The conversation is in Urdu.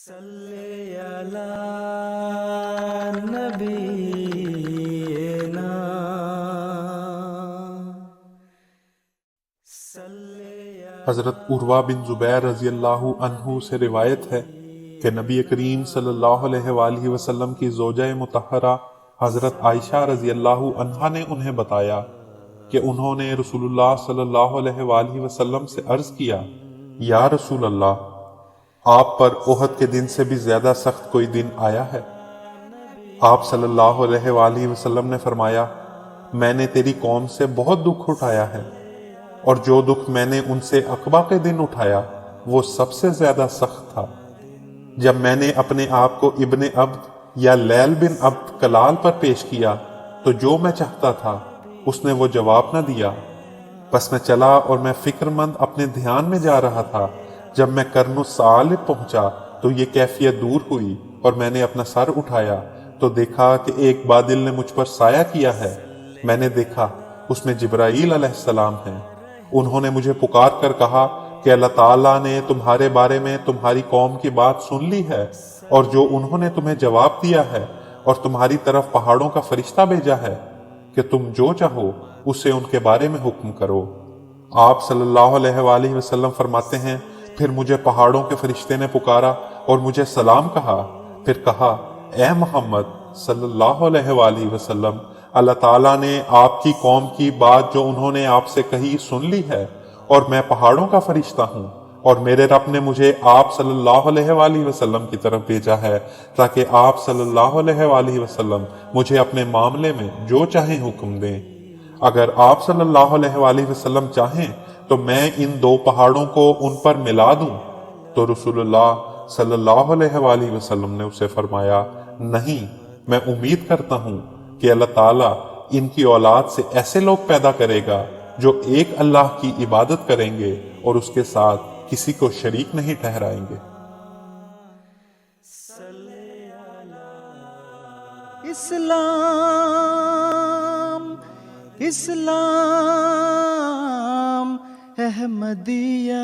صلی علی نبینا حضرت عروہ بن زبیر رضی اللہ عنہ سے روایت ہے کہ نبی کریم صلی اللہ علیہ وآلہ وسلم کی زوجہ مطہرہ حضرت عائشہ رضی اللہ عنہا نے انہیں بتایا کہ انہوں نے رسول اللہ صلی اللہ علیہ وآلہ وسلم سے عرض کیا، یا رسول اللہ، آپ پر احد کے دن سے بھی زیادہ سخت کوئی دن آیا ہے؟ آپ صلی اللہ علیہ وآلہ وسلم نے فرمایا، میں نے تیری قوم سے بہت دکھ اٹھایا ہے، اور جو دکھ میں نے ان سے عقبہ کے دن اٹھایا وہ سب سے زیادہ سخت تھا۔ جب میں نے اپنے آپ کو ابن عبد یا لیل بن عبد کلال پر پیش کیا تو جو میں چاہتا تھا اس نے وہ جواب نہ دیا۔ بس میں چلا اور میں فکر مند اپنے دھیان میں جا رہا تھا۔ جب میں قرن الثعالب پہنچا تو یہ کیفیت دور ہوئی اور میں نے اپنا سر اٹھایا تو دیکھا کہ ایک بادل نے مجھ پر سایہ کیا ہے۔ میں نے دیکھا اس میں جبرائیل علیہ السلام ہیں۔ انہوں نے مجھے پکار کر کہا کہ اللہ تعالیٰ نے تمہارے بارے میں تمہاری قوم کی بات سن لی ہے، اور جو انہوں نے تمہیں جواب دیا ہے، اور تمہاری طرف پہاڑوں کا فرشتہ بھیجا ہے کہ تم جو چاہو اسے ان کے بارے میں حکم کرو۔ آپ صلی اللہ علیہ وآلہ وسلم فرماتے ہیں، پھر مجھے پہاڑوں کے فرشتے نے پکارا اور مجھے سلام کہا، پھر کہا، اے محمد صلی اللہ علیہ وآلہ وسلم، اللہ تعالیٰ نے آپ کی قوم کی بات جو انہوں نے آپ سے کہی سن لی ہے، اور میں پہاڑوں کا فرشتہ ہوں، اور میرے رب نے مجھے آپ صلی اللہ علیہ وآلہ وسلم کی طرف بھیجا ہے تاکہ آپ صلی اللہ علیہ وآلہ وسلم مجھے اپنے معاملے میں جو چاہیں حکم دیں۔ اگر آپ صلی اللہ علیہ وآلہ وسلم چاہیں تو میں ان دو پہاڑوں کو ان پر ملا دوں۔ تو رسول اللہ صلی اللہ علیہ وآلہ وسلم نے اسے فرمایا، نہیں، میں امید کرتا ہوں کہ اللہ تعالیٰ ان کی اولاد سے ایسے لوگ پیدا کرے گا جو ایک اللہ کی عبادت کریں گے اور اس کے ساتھ کسی کو شریک نہیں ٹھہرائیں گے۔ اسلام اسلام احمدیت